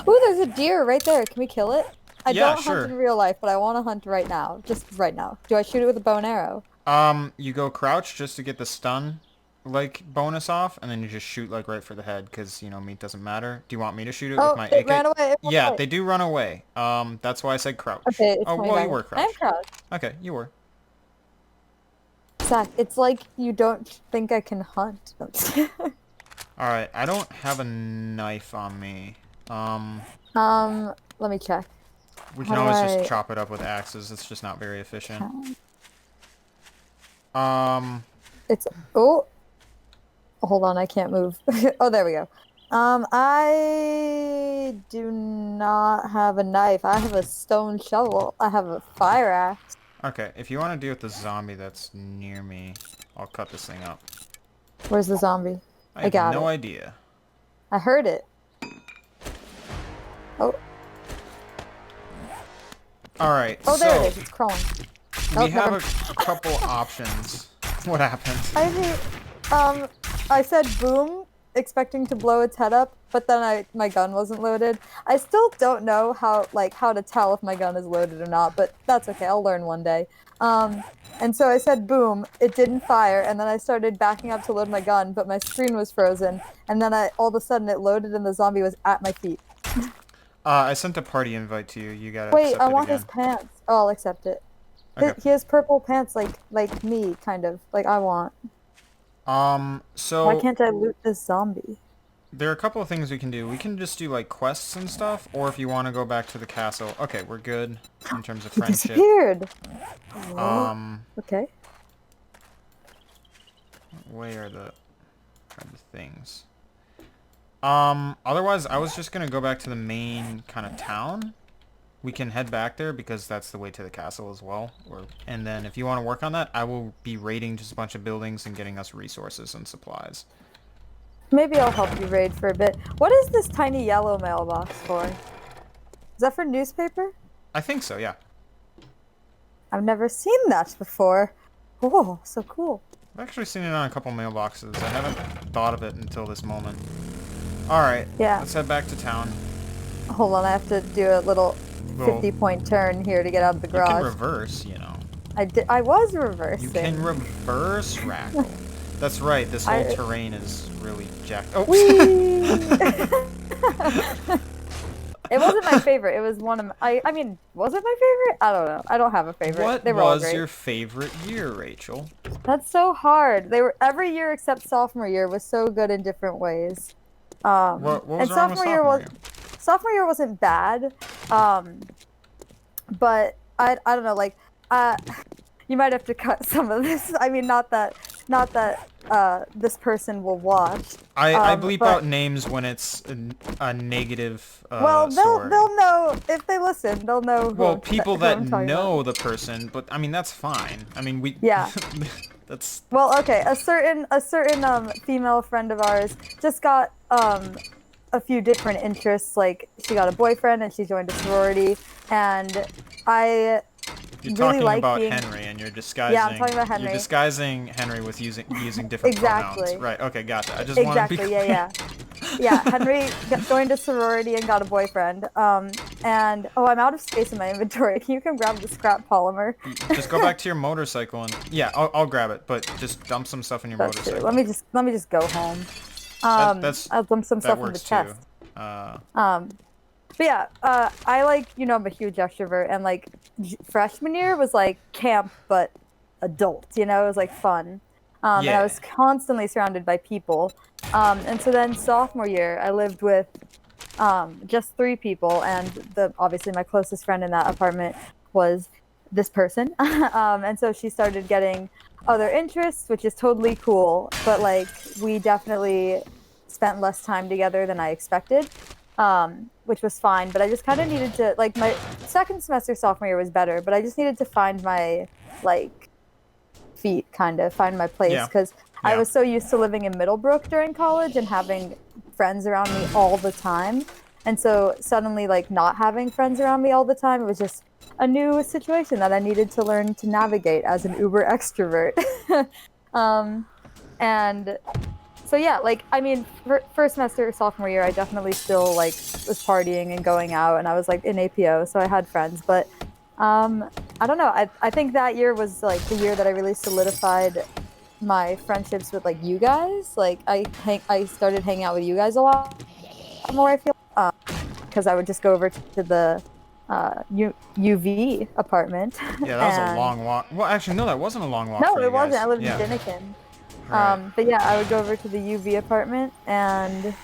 Ooh, there's a deer right there. Can we kill it? I Yeah, don't hunt sure. in real life, but I want to hunt right now. Just right now. Do I shoot it with a bow and arrow? You go crouch just to get the stun, like, bonus off, and then you just shoot, like, right for the head, because, you know, meat doesn't matter. Do you want me to shoot it with Oh, my it AK? ran away. It ran Yeah, away. they do run away. That's why I said crouch. Okay, it's Oh, well, you 25. were I am crouched. crouched. Okay, you were. Zach, it's like you don't think I can hunt. Alright, I don't have a knife on me. Um, Let me check. we How can do always just I chop it up with axes. It's just not very efficient. count? Um, It's oh, hold on, I can't move. Oh, there we go. I do not have a knife. I have a stone shovel. I have a fire axe. okay, if you want to deal with the zombie that's near me, I'll cut this thing up. Where's the zombie? I I have got no it. idea. I heard it. Oh, Alright, oh, there it so is. It's crawling. we Oh, have never. a couple options. What happened? I hate. I said boom, expecting to blow its head up, but then my gun wasn't loaded. I still don't know how to tell if my gun is loaded or not, but that's okay. I'll learn one day. Um, and so I said boom, it didn't fire, and then I started backing up to load my gun, but my screen was frozen, and then I all of a sudden it loaded and the zombie was at my feet. I sent a party invite to you. You gotta Wait, accept I it want his again. pants. Oh, I'll accept it. Okay. He has purple pants like me, kind of. Like I want. Why So can't I loot this zombie? there are a couple of things we can do. We can just do like quests and stuff, or if you want to go back to the castle. Okay, we're good in terms of He friendship. disappeared. Oh, Um, okay. where are the things? Otherwise, I was just gonna go back to the main kind of town. We can head back there because that's the way to the castle as well. And then if you want to work on that, I will be raiding just a bunch of buildings and getting us resources and supplies. Maybe I'll help you raid for a bit. What is this tiny yellow mailbox for? Is that for newspaper? I think so, yeah. I've never seen that before. Oh, so cool. I've actually seen it on a couple mailboxes. I haven't thought of it until this moment. Alright, Yeah. let's head back to town. Hold on, I have to do a little Well, 50-point turn here to get out of the you can garage. reverse, you know. I was You can reversing. reverse rackle. That's right, this whole I terrain is really jacked. Oh! Whee! It wasn't my favorite. It was one of my, I mean, was it my favorite? I don't know. I don't have a favorite. What They were all was great. your favorite year, Rachel? That's so hard. They were every year except sophomore year was so good in different ways. What was And wrong with sophomore year sophomore was year? sophomore year wasn't bad. Um, but I don't know, like you might have to cut some of this. I mean, not that this person will watch. I bleep But out names when it's a negative well, story. they'll know if they listen. They'll know Well, people who that I'm talking about. know the person, but I mean that's fine. I mean we Yeah. that's Well, okay. A certain female friend of ours just got a few different interests. Like she got a boyfriend and she joined a sorority, and I you're really talking like about being. Henry and Yeah, I'm talking about you're Henry. disguising Henry with using different pronouns. Exactly. Right. Okay, gotcha. I just want to be Exactly. Yeah, clear. yeah. Yeah, Henry joined a sorority and got a boyfriend. And oh, I'm out of space in my inventory. Can you come grab the scrap polymer? Just go back to your motorcycle and yeah, I'll grab it, but just dump some stuff in your That's true. motorcycle. Let me just go home. That's I'll dump some that stuff in the works too. chest. But yeah, I like, I'm a huge extrovert, and like freshman year was like camp, but adult, it was like fun. And I Yeah. was constantly surrounded by people. And so then sophomore year, I lived with just three people, and obviously my closest friend in that apartment was this person. And so she started getting other interests, which is totally cool, but like we definitely spent less time together than I expected, which was fine. But I just kind of needed to, like, my second semester sophomore year was better, but I just needed to find my like feet, kind of find my place, Yeah. because I Yeah. was so used to living in Middlebrook during college and having friends around me all the time. And so suddenly, like, not having friends around me all the time, it was just a new situation that I needed to learn to navigate as an uber extrovert. And So yeah, like I mean, first semester sophomore year, I definitely still like was partying and going out, and I was like in APO, so I had friends. But um, I don't know. I think that year was like the year that I really solidified my friendships with like you guys. Like I started hanging out with you guys a lot more. I feel because I would just go over to the UV apartment, Yeah, that was a and long walk. Well, actually, no, that wasn't a long walk no, for it you wasn't. guys. I lived in Yeah, Dinnikin. right. But yeah, I would go over to the UV apartment and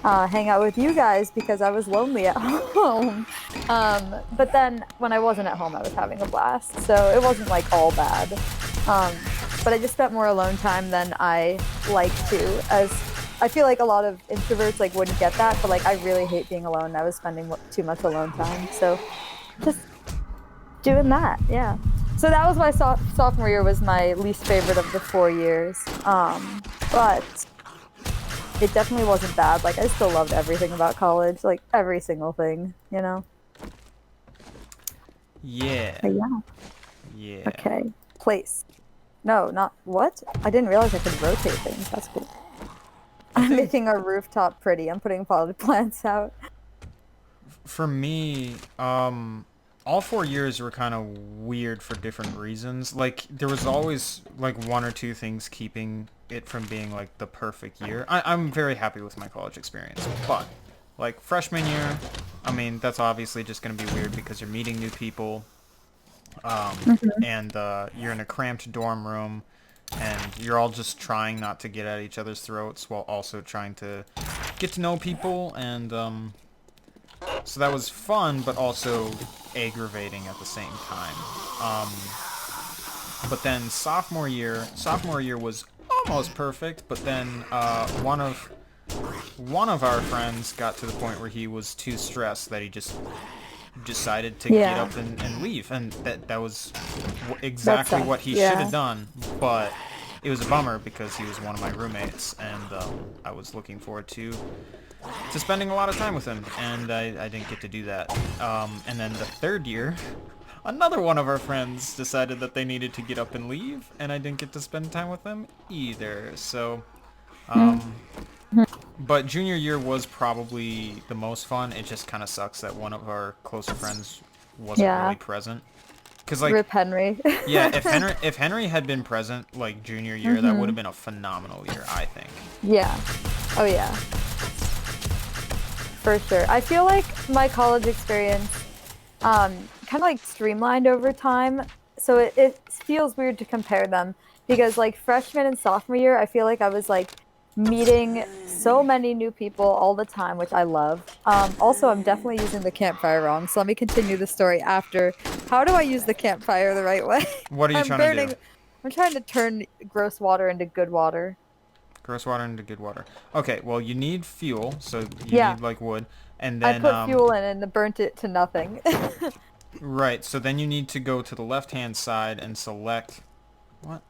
hang out with you guys because I was lonely at home. But then when I wasn't at home, I was having a blast. So it wasn't like all bad. But I just spent more alone time than I like to, as I feel like a lot of introverts like wouldn't get that, but like I really hate being alone. I was spending too much alone time. So just doing that, yeah. So that was my sophomore year was my least favorite of the 4 years. But it definitely wasn't bad. Like I still loved everything about college, like every single thing, you know? Yeah, But yeah. yeah. Okay. Place. No, not what? I didn't realize I could rotate things. That's cool. I I'm think making our rooftop pretty. I'm putting potted plants out. for me, all 4 years were kind of weird for different reasons. Like there was always like one or two things keeping it from being like the perfect year. I'm very happy with my college experience, but like freshman year, I mean that's obviously just gonna be weird because you're meeting new people, Mhm. and you're in a cramped dorm room, and you're all just trying not to get at each other's throats while also trying to get to know people and so that was fun, but also aggravating at the same time. Um, but then sophomore year was almost perfect. But then one of our friends got to the point where he was too stressed that he just decided to get Yeah, up and leave, and that was that exactly sucks. what he should have Yeah. done. But it was a bummer because he was one of my roommates, and I was looking forward to spending a lot of time with him, and I didn't get to do that. And then the third year, another one of our friends decided that they needed to get up and leave, and I didn't get to spend time with them either. So, Mhm. but junior year was probably the most fun. It just kind of sucks that one of our closer friends wasn't really Yeah. present. Cause like, Rip Henry. yeah, if Henry had been present like junior year, that would have hmm been a phenomenal year, I think. Yeah. Oh yeah. For sure. I feel like my college experience kind of like streamlined over time. So it feels weird to compare them because like freshman and sophomore year, I feel like I was like meeting so many new people all the time, which I love. Also, I'm definitely using the campfire wrong. So let me continue the story after. How do I use the campfire the right way? What are you I'm trying to do? burning. I'm trying to turn gross water into good water. Gross water into good water. Okay, well you need fuel, so you Yeah, need like wood, and I then put fuel in and burnt it to nothing. right, so then you need to go to the left-hand side and select what?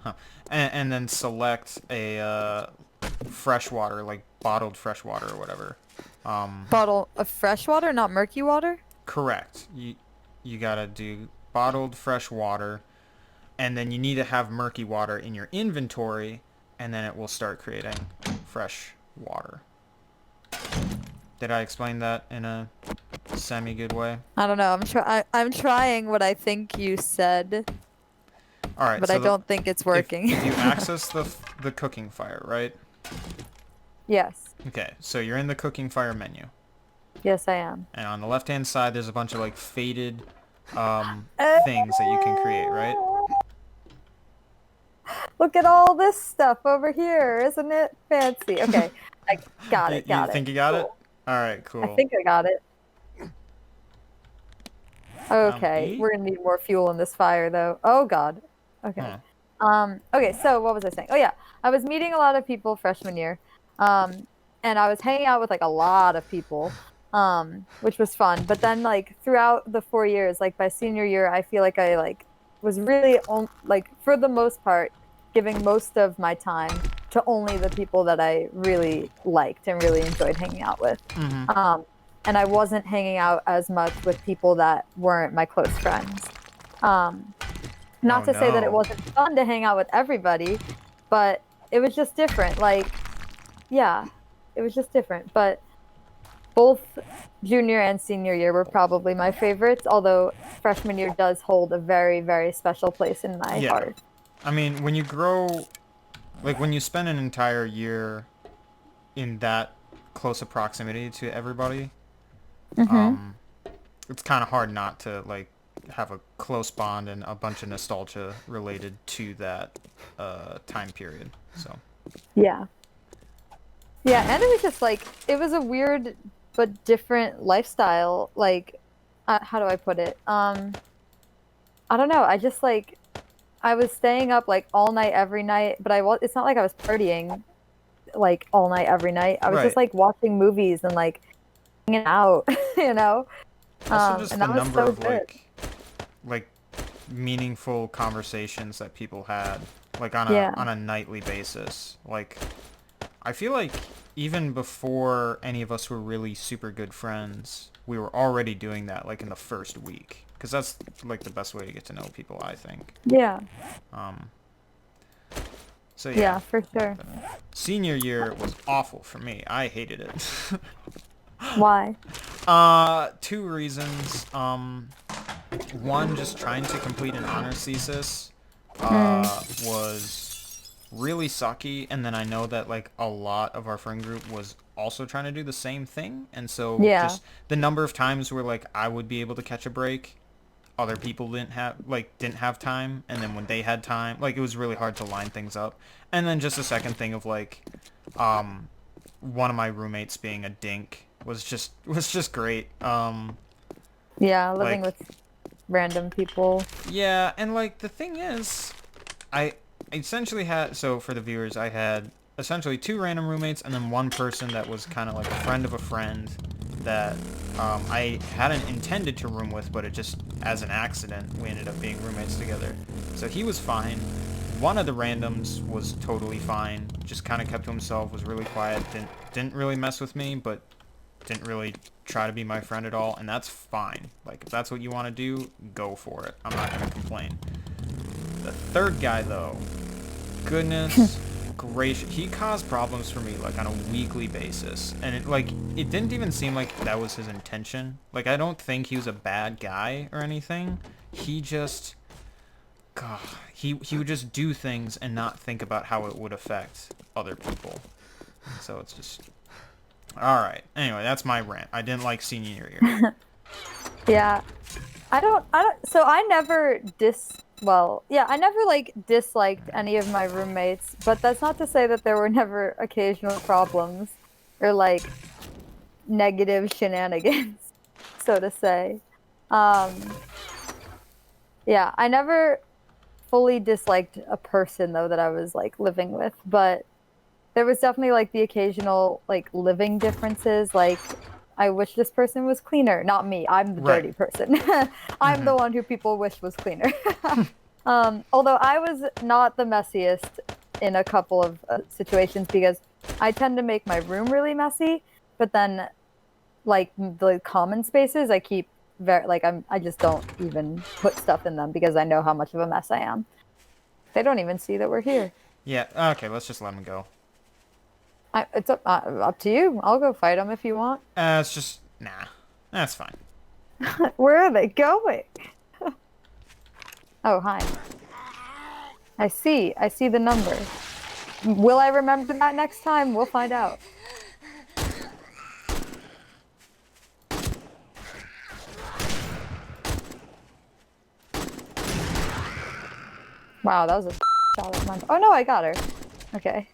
Huh. And then select a fresh water, like bottled fresh water or whatever. Um, Bottle of fresh water, not murky water? correct. You gotta do bottled fresh water, and then you need to have murky water in your inventory, and then it will start creating fresh water. Did I explain that in a semi-good way? I don't know. I'm trying what I think you said, All right, but I so don't think it's if working. if you access the cooking fire, right? Yes. Okay, so you're in the cooking fire menu, Yes, I am. and on the left-hand side, there's a bunch of like faded things that you can create, right? Uh, Look at all this stuff over here. Isn't it fancy? Okay. I got You, it. you Got it. think you got it? Cool. All right, I cool. think I got it. Okay. Eat? We're gonna need more fuel in this fire though. Oh God. Okay. Huh. Okay, so what was I saying? Oh yeah. I was meeting a lot of people freshman year. Um, and I was hanging out with like a lot of people, which was fun. But then like throughout the 4 years, like by senior year, I feel like I like was really like for the most part giving most of my time to only the people that I really liked and really enjoyed hanging out with. Mm-hmm. Um, and I wasn't hanging out as much with people that weren't my close friends. Um, Oh not to say that it no. wasn't fun to hang out with everybody, but it was just different. Like, yeah, it was just different. But both junior and senior year were probably my favorites, although freshman year does hold a very, very special place in my Yeah. heart. I mean, when you grow, like when you spend an entire year in that close a proximity to everybody, Mm-hmm. um, it's kind of hard not to like have a close bond and a bunch of nostalgia related to that time period. So Yeah. Yeah, and it was just like it was a weird but different lifestyle. Like, how do I put it? I don't know. I just like I was staying up like all night every night, but I was it's not like I was partying like all night every night. I was just right. like watching movies and like hanging out, you know? Also, just And the that was number so of good. like meaningful conversations that people had like Yeah. on a nightly basis. Like I feel like even before any of us were really super good friends, we were already doing that like in the first week because that's like the best way to get to know people, I think. Yeah. Um, so yeah, Yeah, for sure. senior year was awful for me. I hated it. Why? Two reasons. One, just trying to complete an honors thesis, Mm, was really sucky, and then I know that like a lot of our friend group was also trying to do the same thing, and so yeah. just the number of times where like I would be able to catch a break, other people didn't have time, and then when they had time, like it was really hard to line things up. And then just the second thing of like, um, one of my roommates being a dink was just great. Yeah, living Like with random people. yeah, and like the thing is, I essentially had, so for the viewers, I had essentially two random roommates and then one person that was kind of like a friend of a friend that I hadn't intended to room with, but it just, as an accident, we ended up being roommates together. So he was fine. One of the randoms was totally fine, just kind of kept to himself, was really quiet, didn't really mess with me, but didn't really try to be my friend at all, and that's fine. Like, if that's what you want to do, go for it. I'm not going to complain. The third guy, though, goodness gracious, he caused problems for me like on a weekly basis, and it didn't even seem like that was his intention. Like I don't think he was a bad guy or anything. He just, God, he would just do things and not think about how it would affect other people. So it's just, all right. Anyway, that's my rant. I didn't like senior year. Yeah. So I never yeah, I never like disliked any of my roommates, but that's not to say that there were never occasional problems or like negative shenanigans, so to say. Um, yeah, I never fully disliked a person though that I was like living with, but there was definitely like the occasional like living differences. Like, I wish this person was cleaner. Not me. I'm the Right. dirty person. I'm Mm-hmm. the one who people wish was cleaner. Although I was not the messiest in a couple of situations because I tend to make my room really messy, but then like the common spaces I keep very like I just don't even put stuff in them because I know how much of a mess I am. They don't even see that we're here. Yeah. Okay. Let's just let him go. It's up to you. I'll go fight them if you want. It's just nah. That's fine. Where are they going? Oh, hi. I see. I see the number. Will I remember that next time? We'll find out. Wow, that was a shot at my. Oh no, I got her. Okay.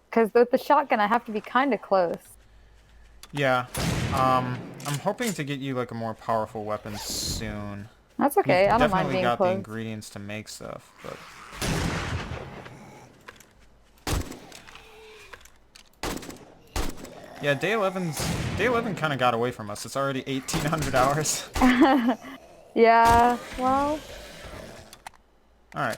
Because with the shotgun, I have to be kind of close. Yeah. I'm hoping to get you like a more powerful weapon soon. That's We've okay. I don't mind definitely being got the close. ingredients to make stuff, but yeah, day 11 kind of got away from us. It's already 1800 hours. Yeah. Well. All right.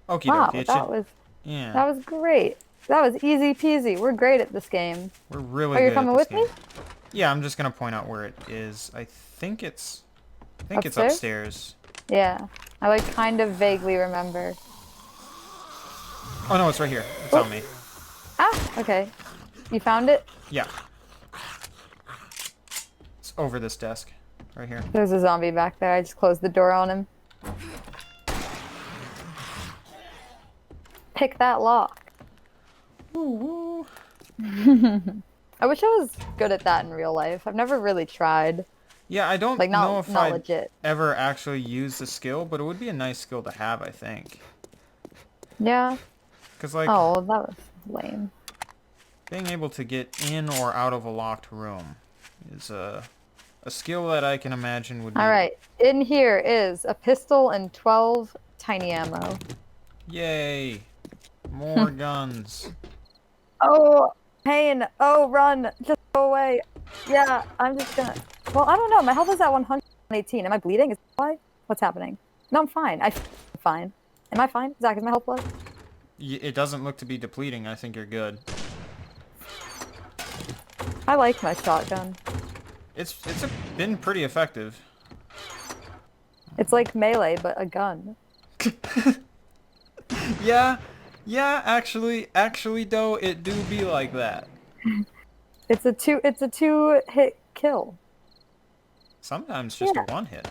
Okie Wow. dokie. It should. Yeah, That was great. That was easy peasy. We're great at this game. we're Oh, really you're good at coming this with me? game. Yeah, I'm just gonna point out where it is. I think it's Upstairs? upstairs. Yeah. I like kind of vaguely remember. Oh no, it's right here. It's Oh. on me. Ah, okay. You found it? Yeah. It's over this desk. Right here. There's a zombie back there. I just closed the door on him. Pick that lock. Woo woo. I wish I was good at that in real life. I've never really tried. Yeah, I don't Like, know not if not I'd legit. ever actually use the skill, but it would be a nice skill to have, I think. Yeah. Because, like, Oh, that was lame. being able to get in or out of a locked room is a skill that I can imagine would be... All right. In here is a pistol and 12 tiny ammo. Yay! More guns. Oh, pain. Oh, run. Just go away. Yeah, I'm just gonna. Well, I don't know. My health is at 118. Am I bleeding? Is that why? What's happening? No, I'm fine. I'm fine. Am I fine? Zach, is my health low? It doesn't look to be depleting. I think you're good. I like my shotgun. It's been pretty effective. It's like melee, but a gun. Yeah, yeah. Actually, though, it do be like that. It's a two-hit kill. Sometimes just a Yeah. one hit.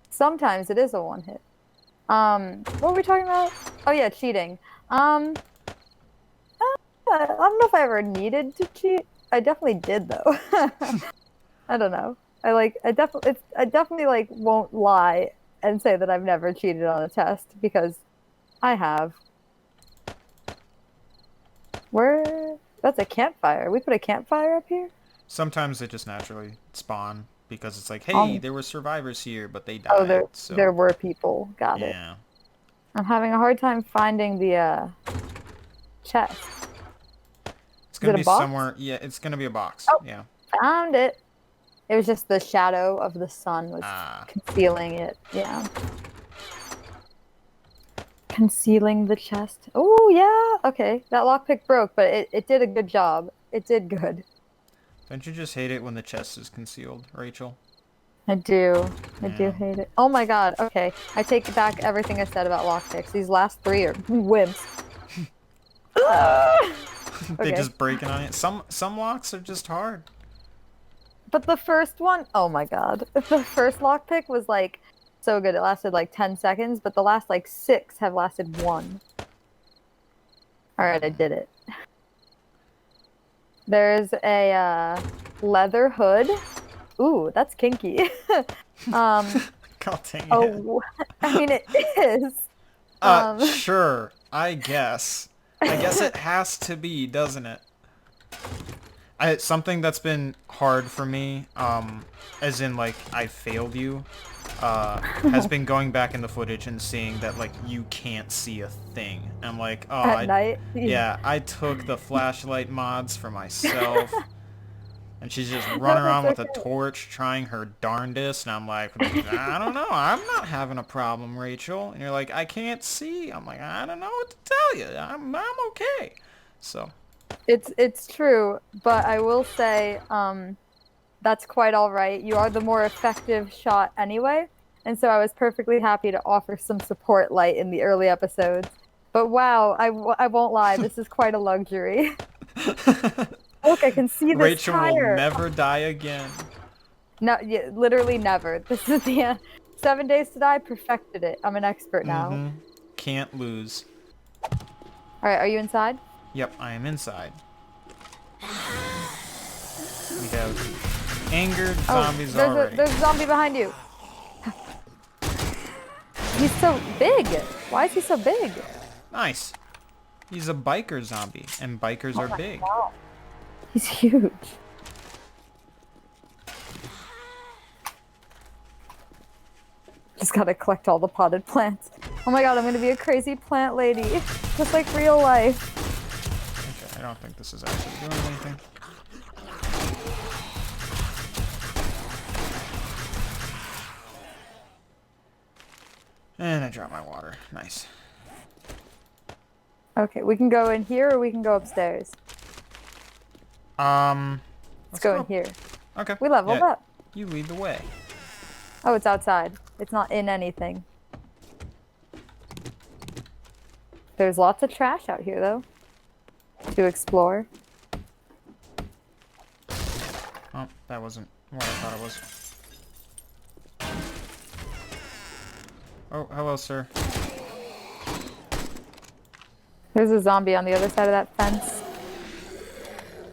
Sometimes it is a one hit. What were we talking about? Oh yeah, cheating. I don't know if I ever needed to cheat. I definitely did though. I don't know. I definitely like won't lie and say that I've never cheated on a test because I have. Where? That's a campfire. We put a campfire up here? Sometimes they just naturally spawn because it's like, hey, Um, there were survivors here, but they oh, died. So there were people. Got it. yeah, I'm having a hard time finding the chest. it's Is gonna it be a box? somewhere. Yeah, it's gonna be a box. Oh, Yeah. found it. It was just the shadow of the sun was Ah. concealing it. Yeah. Concealing the chest. Oh, yeah. Okay. That lockpick broke, but it did a good job. It did good. Don't you just hate it when the chest is concealed, Rachel? I do. I do Yeah. hate it. Oh my god. Okay. I take back everything I said about lockpicks. These last three are wimps. They Okay. just breaking on it. Some locks are just hard. But the first one, oh my god. The first lockpick was like so good. It lasted like 10 seconds, but the last like 6 have lasted 1. Alright, I did it. There's a leather hood. Ooh, that's kinky. um, God dang it. oh, I mean, it is. Sure. I guess. I guess it has to be, doesn't it? Something that's been hard for me, as in, like, I failed you, has been going back in the footage and seeing that, like, you can't see a thing. I'm like, oh, At night? yeah, I took the flashlight mods for myself, and she's just No, running that's around with a okay. torch trying her darndest, and I'm like, I don't know, I'm not having a problem, Rachel. And you're like, I can't see. I'm like, I don't know what to tell you. I'm okay. So... It's true, but I will say, that's quite all right. You are the more effective shot anyway, and so I was perfectly happy to offer some support light in the early episodes. But wow, I won't lie, this is quite a luxury. Look, I can see this Rachel will tire. never die again. No, yeah, literally never. This is the 7 Days to Die perfected it. I'm an expert now. Mm-hmm. Can't lose. All right, are you inside? Yep, I am inside. We have angered zombies already. There's a zombie behind you. He's so big. Why is he so big? Nice. He's a biker zombie, and bikers are big. Wow. He's huge. Just gotta collect all the potted plants. Oh my god, I'm gonna be a crazy plant lady. Just like real life. Okay, I don't think this is actually doing anything. And I dropped my water. Nice. Okay, we can go in here or we can go upstairs. Let's go in here. Okay. We leveled up. You lead the way. Oh, it's outside. It's not in anything. There's lots of trash out here, though, to explore. Oh, that wasn't what I thought it was. Oh, hello, sir. There's a zombie on the other side of that fence.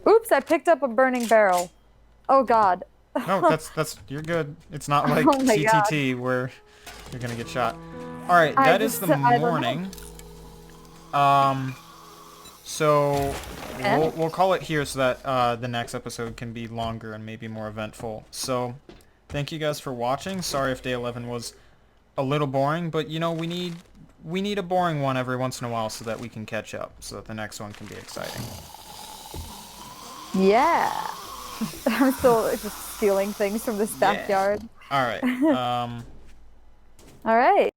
Oops, I picked up a burning barrel. Oh god. No, that's you're good. It's not like Oh my God. TTT where you're gonna get shot. All right, that is the I don't know. morning. So we'll call it here so that the next episode can be longer and maybe more eventful. So thank you guys for watching. Sorry if day 11 was a little boring, but you know we need a boring one every once in a while so that we can catch up, so that the next one can be exciting. Yeah. I'm still just stealing things from this backyard. All right. All right.